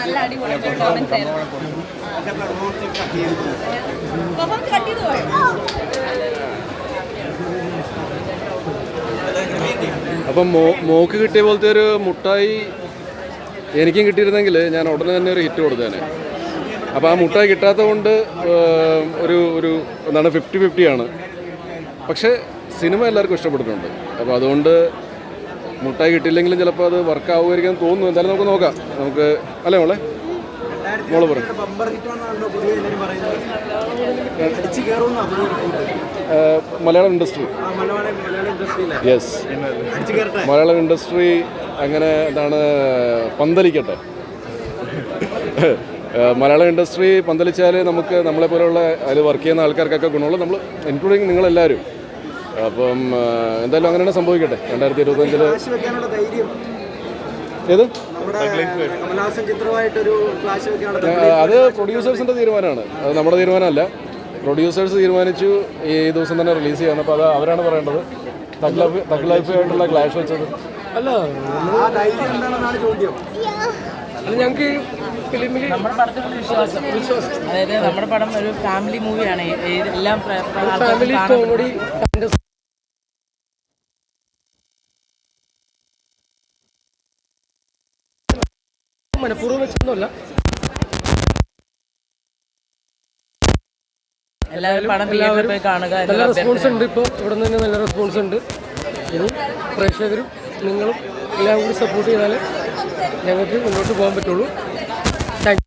നല്ല അടിപൊളി പെർഫോമൻസ് ആയിരുന്നു. അപ്പം മോക്ക് കിട്ടിയ പോലത്തെ ഒരു മുട്ടായി എനിക്കും കിട്ടിയിരുന്നെങ്കിൽ ഞാൻ ഉടനെ തന്നെ ഒരു ഹിറ്റ് കൊടുത്തേനെ. അപ്പോൾ ആ മുട്ടായി കിട്ടാത്തത് കൊണ്ട് ഒരു എന്താണ് 50-50 ആണ്. പക്ഷേ സിനിമ എല്ലാവർക്കും ഇഷ്ടപ്പെട്ടിട്ടുണ്ട്. അപ്പോൾ അതുകൊണ്ട് മുട്ടായി കിട്ടിയില്ലെങ്കിലും ചിലപ്പോൾ അത് വർക്ക് ആവുമായിരിക്കും തോന്നുന്നു. എന്തായാലും നമുക്ക് നോക്കാം. നമുക്ക് അല്ലേ മോളെ പറയും Malayalam industry. Yes, Malayalam industry അങ്ങനെ എന്താണ് പന്തലിക്കട്ടെ. മലയാളം ഇൻഡസ്ട്രി പന്തലിച്ചാൽ നമുക്ക് നമ്മളെപ്പോലെയുള്ള അതിൽ വർക്ക് ചെയ്യുന്ന ആൾക്കാർക്കൊക്കെ ഗുണമുള്ള നമ്മൾ ഇൻക്ലൂഡിങ് നിങ്ങളെല്ലാവരും. അപ്പം എന്തായാലും അങ്ങനെ തന്നെ സംഭവിക്കട്ടെ. 2025 ഏത് അത് പ്രൊഡ്യൂസേഴ്സിൻ്റെ തീരുമാനമാണ്. അത് നമ്മുടെ തീരുമാനമല്ല. പ്രൊഡ്യൂസേഴ്സ് തീരുമാനിച്ചു ഈ ദിവസം തന്നെ റിലീസ് ചെയ്യാൻ. അപ്പോൾ അത് അവരാണ് പറയേണ്ടത്. തഗ് ലൈഫായിട്ടുള്ള ക്ലാഷ് വെച്ചത് അല്ല. ഞങ്ങൾക്ക് അതായത് നമ്മുടെ പടം ഒരു ഫാമിലി മൂവിയാണ്. എല്ലാം ഫാമിലി കോമഡി മനഃപൂർവ്വം വെച്ചൊന്നുമല്ല. എല്ലാവരും പോയി കാണുക. നല്ല റെസ്പോൺസ് ഉണ്ട്. ഇപ്പോൾ ഇവിടെ നിന്ന് തന്നെ നല്ല റെസ്പോൺസ് ഉണ്ട്. ഇനി പ്രേക്ഷകരും നിങ്ങളും എല്ലാം കൂടി സപ്പോർട്ട് ചെയ്താലേ ഞങ്ങൾക്ക് മുന്നോട്ട് പോകാൻ പറ്റുള്ളൂ. താങ്ക്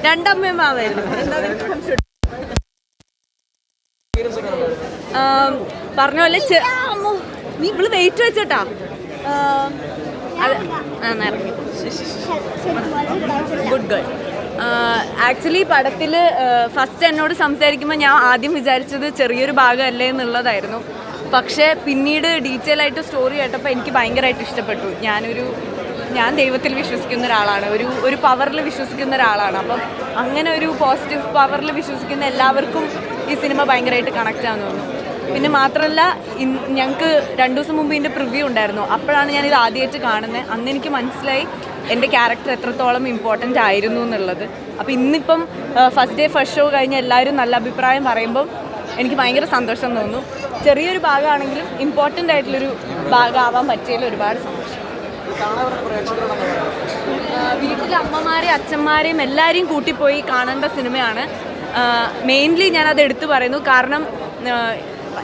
രണ്ടമ്മമാവായിരുന്നു. പറഞ്ഞ പോലെ നീ ഇവള് വെയിറ്റ് വെച്ചോട്ടാ. Good girl. ആക്ച്വലി പടത്തിൽ ഫസ്റ്റ് എന്നോട് സംസാരിക്കുമ്പോൾ ഞാൻ ആദ്യം വിചാരിച്ചത് ചെറിയൊരു ഭാഗമല്ലേ എന്നുള്ളതായിരുന്നു. പക്ഷേ പിന്നീട് ഡീറ്റെയിൽ ആയിട്ട് സ്റ്റോറി കേട്ടപ്പോൾ എനിക്ക് ഭയങ്കരമായിട്ട് ഇഷ്ടപ്പെട്ടു. ഞാൻ ദൈവത്തിൽ വിശ്വസിക്കുന്ന ഒരാളാണ്, ഒരു പവറിൽ വിശ്വസിക്കുന്ന ഒരാളാണ്. അപ്പം അങ്ങനെ ഒരു പോസിറ്റീവ് പവറിൽ വിശ്വസിക്കുന്ന എല്ലാവർക്കും ഈ സിനിമ ഭയങ്കരമായിട്ട് കണക്റ്റ് ആണെന്ന് തോന്നുന്നു. പിന്നെ മാത്രമല്ല ഞങ്ങൾക്ക് 2 ദിവസം മുമ്പ് ഇതിൻ്റെ പ്രിവ്യൂ ഉണ്ടായിരുന്നു. അപ്പോഴാണ് ഞാനിത് ആദ്യമായിട്ട് കാണുന്നത്. അന്ന് എനിക്ക് മനസ്സിലായി എൻ്റെ ക്യാരക്ടർ എത്രത്തോളം ഇമ്പോർട്ടൻ്റ് ആയിരുന്നു എന്നുള്ളത്. അപ്പോൾ ഇന്നിപ്പം ഫസ്റ്റ് ഡേ ഫസ്റ്റ് ഷോ കഴിഞ്ഞ് എല്ലാവരും നല്ല അഭിപ്രായം പറയുമ്പം എനിക്ക് ഭയങ്കര സന്തോഷം തോന്നുന്നു. ചെറിയൊരു ഭാഗമാണെങ്കിലും ഇമ്പോർട്ടൻ്റ് ആയിട്ടുള്ളൊരു ഭാഗമാവാൻ പറ്റിയതിൽ ഒരുപാട് സന്തോഷം. വീട്ടിലെ അമ്മമാരെയും അച്ഛന്മാരെയും എല്ലാവരെയും കൂട്ടിപ്പോയി കാണേണ്ട സിനിമയാണ്. മെയിൻലി ഞാനത് എടുത്തു പറയുന്നു. കാരണം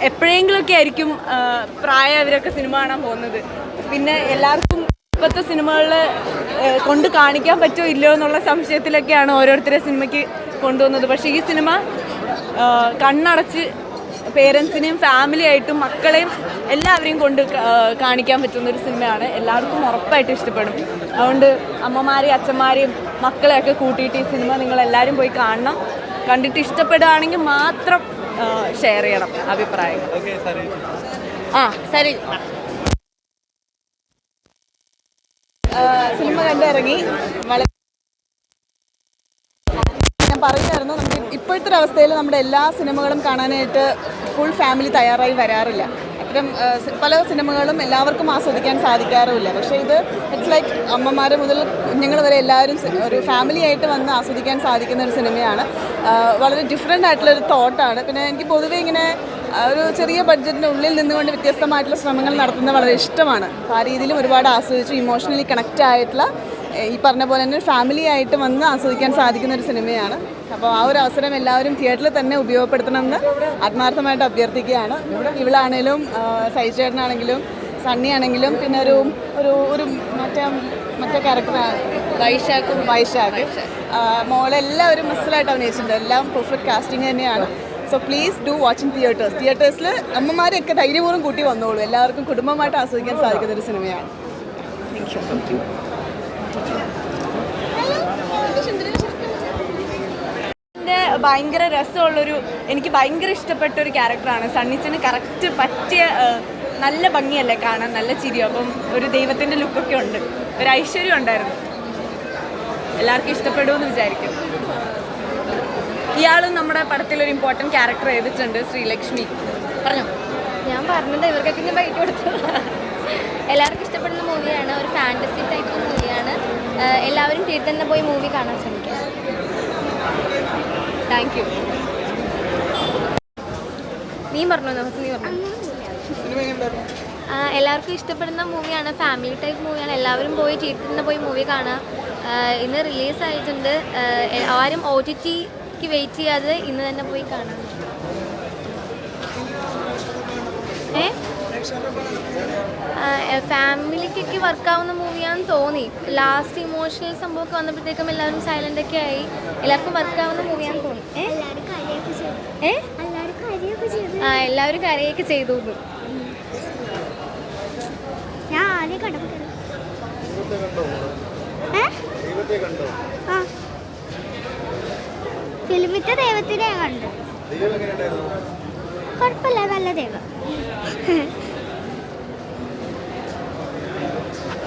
എപ്പോഴെങ്കിലുമൊക്കെ ആയിരിക്കും പ്രായമായവരൊക്കെ സിനിമ കാണാൻ പോകുന്നത്. പിന്നെ എല്ലാവർക്കും ഇപ്പോഴത്തെ സിനിമകളിൽ കൊണ്ട് കാണിക്കാൻ പറ്റുമോ ഇല്ലയോ എന്നുള്ള സംശയത്തിലൊക്കെയാണ് ഓരോരുത്തരെ സിനിമയ്ക്ക് കൊണ്ടുവന്നത്. പക്ഷേ ഈ സിനിമ കണ്ണടച്ച് പേരൻസിനെയും ഫാമിലി ആയിട്ടും മക്കളെയും എല്ലാവരെയും കൊണ്ട് കാണിക്കാൻ പറ്റുന്നൊരു സിനിമയാണ്. എല്ലാവർക്കും ഉറപ്പായിട്ട് ഇഷ്ടപ്പെടും. അതുകൊണ്ട് അമ്മമാരെയും അച്ഛന്മാരെയും മക്കളെയൊക്കെ കൂട്ടിയിട്ട് ഈ സിനിമ നിങ്ങളെല്ലാവരും പോയി കാണണം. കണ്ടിട്ട് ഇഷ്ടപ്പെടുകയാണെങ്കിൽ മാത്രം ഷെയർ ചെയ്യണം അഭിപ്രായം. ശരി. സിനിമ കണ്ടിറങ്ങി. ഞാൻ പറയുമായിരുന്നു, നമുക്ക് ഇപ്പോഴത്തെ ഒരു അവസ്ഥയിൽ നമ്മുടെ എല്ലാ സിനിമകളും കാണാനായിട്ട് ഫുൾ ഫാമിലി തയ്യാറായി വരാറില്ല. അത്തരം പല സിനിമകളും എല്ലാവർക്കും ആസ്വദിക്കാൻ സാധിക്കാറുമില്ല. പക്ഷേ ഇത് ഇറ്റ്സ് ലൈക്ക് അമ്മമാർ മുതൽ കുഞ്ഞുങ്ങൾ വരെ എല്ലാവരും ഒരു ഫാമിലി ആയിട്ട് വന്ന് ആസ്വദിക്കാൻ സാധിക്കുന്ന ഒരു സിനിമയാണ്. വളരെ ഡിഫറെൻ്റ് ആയിട്ടുള്ളൊരു തോട്ടാണ്. പിന്നെ എനിക്ക് പൊതുവെ ഇങ്ങനെ ഒരു ചെറിയ ബഡ്ജറ്റിൻ്റെ ഉള്ളിൽ നിന്നുകൊണ്ട് വ്യത്യസ്തമായിട്ടുള്ള ശ്രമങ്ങൾ നടത്തുന്നത് വളരെ ഇഷ്ടമാണ്. അപ്പോൾ ആ രീതിയിലും ഒരുപാട് ആസ്വദിച്ചു. ഇമോഷണലി കണക്റ്റ് ആയിട്ടുള്ള ഈ പറഞ്ഞ പോലെ തന്നെ ഫാമിലി ആയിട്ട് വന്ന് ആസ്വദിക്കാൻ സാധിക്കുന്ന ഒരു സിനിമയാണ്. അപ്പോൾ ആ ഒരു അവസരം എല്ലാവരും തിയേറ്ററിൽ തന്നെ ഉപയോഗപ്പെടുത്തണമെന്ന് ആത്മാർത്ഥമായിട്ട് അഭ്യർത്ഥിക്കുകയാണ്. ഇവളാണേലും സൈചേട്ടനാണെങ്കിലും സണ്ണി ആണെങ്കിലും പിന്നെ ഒരു മറ്റേ ക്യാരക്ടറാണ് വൈശാഖ് മോളെല്ലാവരും മസ്സലായിട്ട് അഭിനയിച്ചിട്ടുണ്ട്. എല്ലാം പെർഫെക്റ്റ് കാസ്റ്റിംഗ് തന്നെയാണ്. So please do watch in തിയേറ്റേഴ്സിൽ അമ്മമാരെയൊക്കെ ധൈര്യപൂർവ്വം കൂട്ടി വന്നോളൂ. എല്ലാവർക്കും കുടുംബമായിട്ട് ആസ്വദിക്കാൻ സാധിക്കുന്ന ഒരു സിനിമയാണ്. Thank you. ഭയങ്കര രസമുള്ളൊരു, എനിക്ക് ഭയങ്കര ഇഷ്ടപ്പെട്ട ഒരു ക്യാരക്ടറാണ്. സണ്ണിച്ചന് കറക്റ്റ് പറ്റിയ നല്ല ഭംഗിയല്ലേ കാണാൻ, നല്ല ചിരി. അപ്പം ഒരു ദൈവത്തിൻ്റെ ലുക്കൊക്കെ ഉണ്ട്, ഒരു ഐശ്വര്യം ഉണ്ടായിരുന്നു. എല്ലാവർക്കും ഇഷ്ടപ്പെടുമെന്ന് വിചാരിക്കും. ഇയാളും നമ്മുടെ പടത്തിലൊരു ഇമ്പോർട്ടൻറ്റ് ക്യാരക്ടർ ചെയ്തിട്ടുണ്ട്, ശ്രീലക്ഷ്മി. പറഞ്ഞോ. ഞാൻ പറഞ്ഞത് ഇവർക്കൊക്കെ ഞാൻ ബൈറ്റ് കൊടുത്തു. എല്ലാവർക്കും ഇഷ്ടപ്പെടുന്ന മൂവിയാണ്, ഒരു ഫാൻറ്റസി ടൈപ്പ് മൂവിയാണ്. എല്ലാവരും തിയേറ്ററിൽ തന്നെ പോയി മൂവി കാണാൻ ശ്രമിക്കുക. Thank you. നീ പറഞ്ഞു നമസ്, നീ പറഞ്ഞു. എല്ലാവർക്കും ഇഷ്ടപ്പെടുന്ന മൂവിയാണ്, ഫാമിലി ടൈപ്പ് മൂവിയാണ്. എല്ലാവരും പോയി തിയേറ്ററിൽ തന്നെ പോയി മൂവി കാണാം. ഇന്ന് റിലീസായിട്ടുണ്ട്. ആരും OTTക്ക് വെയിറ്റ് ചെയ്യാതെ ഇന്ന് തന്നെ പോയി കാണാം. ഫാമിലിക്കൊക്കെ വർക്കാവുന്ന മൂവിയാണെന്ന് തോന്നി. ലാസ്റ്റ് ഇമോഷണൽ സംഭവമൊക്കെ വന്നപ്പോഴത്തേക്കും എല്ലാവരും സൈലൻ്റൊക്കെ ആയി. എല്ലാവർക്കും വർക്കാവുന്ന മൂവിയാണെന്ന് തോന്നി. എല്ലാവരും കരയൊക്കെ ചെയ്തു. ഞാൻ ആദ്യം കണ്ടു. ഫിലിമിത്തെ ദൈവത്തിനെ കണ്ടു. കുഴപ്പമില്ല, നല്ല ദൈവം.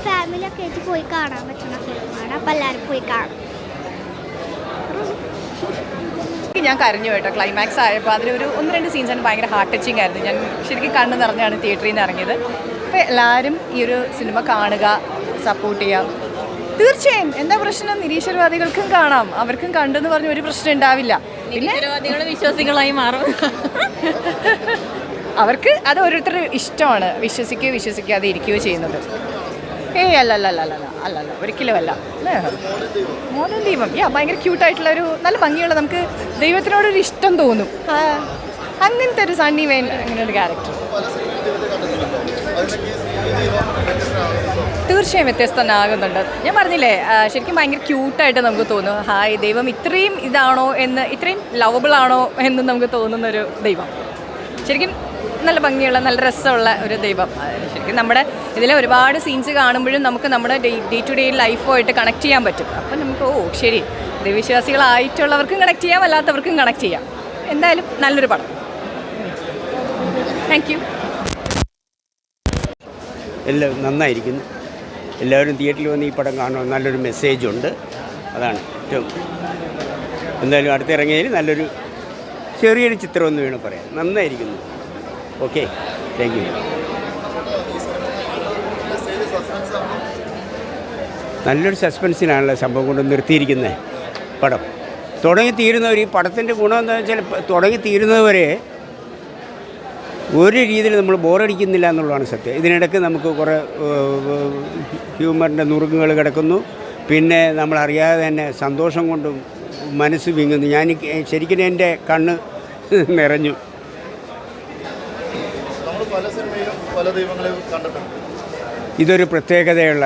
ഫാമിലിയൊക്കെ ആയിട്ട് പോയി കാണാൻ പറ്റുന്ന ഫിലിമാണ്. അപ്പം എല്ലാവരും പോയി കാണും. ഞാൻ കരഞ്ഞു കേട്ടോ ക്ലൈമാക്സ് ആയപ്പോൾ. അതിലൊരു 1-2 സീൻസാണ് ഭയങ്കര ഹാർട്ട് ടച്ചിങ് ആയിരുന്നു. ഞാൻ ശരിക്കും കണ്ണ് നിറഞ്ഞാണ് തിയേറ്ററിൽ നിന്ന് ഇറങ്ങിയത്. അപ്പോൾ എല്ലാവരും ഈ ഒരു സിനിമ കാണുക, സപ്പോർട്ട് ചെയ്യാം. തീർച്ചയായും എന്താ പ്രശ്നം, നിരീശ്വരവാദികൾക്കും കാണാം, അവർക്കും കണ്ടെന്ന് പറഞ്ഞ ഒരു പ്രശ്നം ഉണ്ടാവില്ല. പിന്നെ വിശ്വാസികളായി മാറും. അവർക്ക് അത് ഓരോരുത്തരുടെ ഇഷ്ടമാണ്, വിശ്വസിക്കുകയോ വിശ്വസിക്കാതെ ഇരിക്കുകയോ ചെയ്യുന്നത്. അല്ലല്ല ഒരിക്കലും അല്ല. മോഡൽ ദൈവം ഭയങ്കര ക്യൂട്ടായിട്ടുള്ള ഒരു നല്ല ഭംഗിയുള്ള, നമുക്ക് ദൈവത്തിനോടൊരു ഇഷ്ടം തോന്നും. അങ്ങനത്തെ ഒരു സണ്ണി വേൻ, അങ്ങനെ ഒരു ക്യാരക്ടർ തീർച്ചയായും വ്യത്യസ്തനാകുന്നുണ്ട്. ഞാൻ പറഞ്ഞില്ലേ, ശരിക്കും ഭയങ്കര ക്യൂട്ടായിട്ട് നമുക്ക് തോന്നും. ഹായ്, ദൈവം ഇത്രയും ഇതാണോ എന്ന്, ഇത്രയും ലവബിൾ ആണോ എന്ന് നമുക്ക് തോന്നുന്നൊരു ദൈവം. ശരിക്കും നല്ല ഭംഗിയുള്ള, നല്ല രസമുള്ള ഒരു ദൈവം. ശരിക്കും നമ്മുടെ ഇതിലെ ഒരുപാട് സീൻസ് കാണുമ്പോഴും നമുക്ക് നമ്മുടെ ഡേ ടു ഡേ ലൈഫുമായിട്ട് കണക്ട് ചെയ്യാൻ പറ്റും. അപ്പം നമുക്ക് ശരി, ദൈവവിശ്വാസികളായിട്ടുള്ളവർക്കും കണക്ട് ചെയ്യാം, അല്ലാത്തവർക്കും കണക്ട് ചെയ്യാം. എന്തായാലും നല്ലൊരു പടം. Thank you. എല്ലാം നന്നായിരിക്കുന്നു. എല്ലാവരും തിയേറ്ററിൽ വന്ന് ഈ പടം കാണണം. നല്ലൊരു മെസ്സേജുണ്ട്, അതാണ് ഏറ്റവും. എന്തായാലും അടുത്തിറങ്ങിയതിൽ നല്ലൊരു ചെറിയൊരു ചിത്രമെന്ന് വേണം പറയാം. നന്നായിരിക്കുന്നു. Okay, thank you. നല്ലൊരു സസ്പെൻസിനാണല്ലോ സംഭവം കൊണ്ട് നിർത്തിയിരിക്കുന്നത് പടം. തുടങ്ങിത്തീരുന്നവർ, ഈ പടത്തിൻ്റെ ഗുണം എന്താണെന്ന് വെച്ചാൽ തുടങ്ങിത്തീരുന്നത് വരെ ഒരു രീതിയിൽ നമ്മൾ ബോറടിക്കുന്നില്ല എന്നുള്ളതാണ് സത്യം. ഇതിനിടയ്ക്ക് നമുക്ക് കുറേ ഹ്യൂമറിൻ്റെ നുറുങ്ങുകൾ കിടക്കുന്നു. പിന്നെ നമ്മളറിയാതെ തന്നെ സന്തോഷം കൊണ്ടും മനസ്സ് വിങ്ങുന്നു. ഞാൻ ശരിക്കും എൻ്റെ കണ്ണ് നിറഞ്ഞു. ഇതൊരു പ്രത്യേകതയുള്ള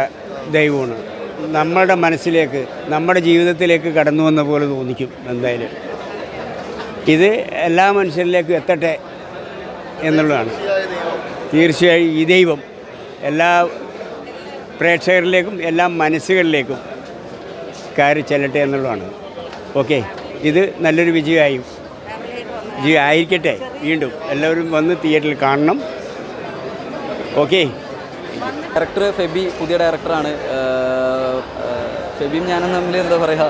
ദൈവമാണ്. നമ്മളുടെ മനസ്സിലേക്ക്, നമ്മുടെ ജീവിതത്തിലേക്ക് കടന്നു വന്ന പോലെ തോന്നിക്കും. എന്തായാലും ഇത് എല്ലാ മനുഷ്യരിലേക്കും എത്തട്ടെ എന്നുള്ളതാണ്. തീർച്ചയായും ഈ ദൈവം എല്ലാ പ്രേക്ഷകരിലേക്കും എല്ലാ മനസ്സുകളിലേക്കും കയറി ചെല്ലട്ടെ എന്നുള്ളതാണ്. ഓക്കെ, ഇത് നല്ലൊരു വിജയമായിരിക്കട്ടെ. വീണ്ടും എല്ലാവരും വന്ന് തിയേറ്ററിൽ കാണണം. ഓക്കെ. ഡയറക്ടർ ഫെബി, പുതിയ ഡയറക്ടറാണ്. ഫെബിയും ഞാനും തമ്മിൽ എന്താ പറയുക,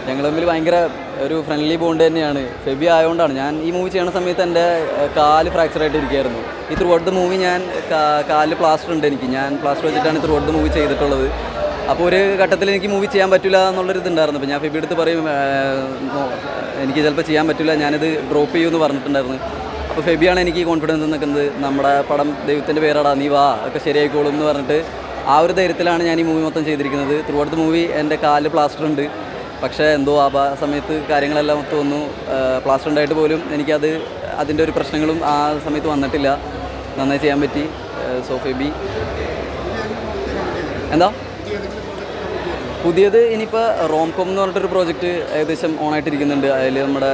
ഞങ്ങൾ തമ്മിൽ ഭയങ്കര ഒരു ഫ്രണ്ട്ലി ബോണ്ട് തന്നെയാണ്. ഫെബി ആയതുകൊണ്ടാണ് ഞാൻ ഈ മൂവി ചെയ്യുന്ന സമയത്ത് എൻ്റെ കാല് ഫ്രാക്ചറായിട്ട് ഇരിക്കുകയായിരുന്നു. ഈ ത്രൂ ഔട്ട് ദ മൂവി ഞാൻ കാലിൽ പ്ലാസ്റ്റർ ഉണ്ട് എനിക്ക്. ഞാൻ പ്ലാസ്റ്റർ വെച്ചിട്ടാണ് ത്രൂ ഔട്ട് ദ മൂവി ചെയ്തിട്ടുള്ളത്. അപ്പോൾ ഒരു ഘട്ടത്തിൽ എനിക്ക് മൂവി ചെയ്യാൻ പറ്റില്ല എന്നുള്ളൊരു ഇതുണ്ടായിരുന്നു. അപ്പോൾ ഞാൻ ഫെബി അടുത്ത് പറയും, എനിക്ക് ചിലപ്പോൾ ചെയ്യാൻ പറ്റില്ല, ഞാനിത് ഡ്രോപ്പ് ചെയ്യുമെന്ന് പറഞ്ഞിട്ടുണ്ടായിരുന്നു. അപ്പോൾ ഫെബിയാണ് എനിക്ക് കോൺഫിഡൻസ് നിൽക്കുന്നത്. നമ്മുടെ പടം ദൈവത്തിൻ്റെ പേരാടാ, നീ വാ, ഒക്കെ ശരിയായിക്കോളും എന്ന് പറഞ്ഞിട്ട് ആ ഒരു ധൈര്യത്തിലാണ് ഞാൻ ഈ മൂവി മൊത്തം ചെയ്തിരിക്കുന്നത്. ത്രൂ ഔട്ട് ദ മൂവി എൻ്റെ കാലിൽ പ്ലാസ്റ്റർ ഉണ്ട്. പക്ഷേ എന്തോ ആ സമയത്ത് കാര്യങ്ങളെല്ലാം മൊത്തം വന്നു. പ്ലാസ്റ്റർ ഉണ്ടായിട്ട് പോലും എനിക്കത് അതിൻ്റെ ഒരു പ്രശ്നങ്ങളും ആ സമയത്ത് വന്നിട്ടില്ല. നന്നായി ചെയ്യാൻ പറ്റി. സോ ഫെബി എന്താ പുതിയത് ഇനിയിപ്പോൾ റോംകോം എന്ന് പറഞ്ഞിട്ടൊരു പ്രോജക്റ്റ് ഏകദേശം ഓണായിട്ടിരിക്കുന്നുണ്ട്. അതിൽ നമ്മുടെ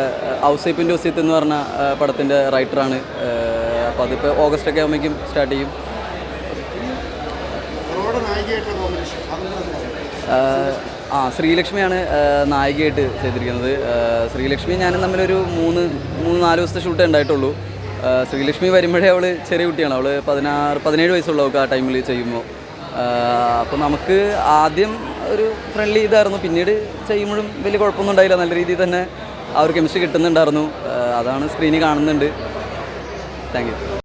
ഔസേപ്പിൻ്റെ ഒസ്യത്ത് എന്ന് പറഞ്ഞ പടത്തിൻ്റെ റൈറ്ററാണ്. അപ്പോൾ അതിപ്പോൾ ഓഗസ്റ്റൊക്കെ ആകുമ്പോഴേക്കും സ്റ്റാർട്ട് ചെയ്യും. ശ്രീലക്ഷ്മിയാണ് നായികയായിട്ട് ചെയ്തിരിക്കുന്നത്. ശ്രീലക്ഷ്മി ഞാനും തമ്മിലൊരു 3-4 ദിവസത്തെ ഷൂട്ടേ ഉണ്ടായിട്ടുള്ളൂ. ശ്രീലക്ഷ്മി വരുമ്പോഴേ അവൾ ചെറിയ കുട്ടിയാണ്, അവൾ 17 വയസ്സുള്ള അവൾക്ക് ആ ടൈമിൽ ചെയ്യുമ്പോൾ. അപ്പോൾ നമുക്ക് ആദ്യം ഒരു ഫ്രണ്ട്ലി ഇതായിരുന്നു, പിന്നീട് ചെയ്യുമ്പോഴും വലിയ കുഴപ്പമൊന്നും ഉണ്ടായില്ല, നല്ല രീതിയിൽ തന്നെ ആ ഒരു കെമിസ്ട്രി കിട്ടുന്നുണ്ടായിരുന്നു. അതാണ് സ്ക്രീനിൽ കാണുന്നുണ്ട്. Thank you.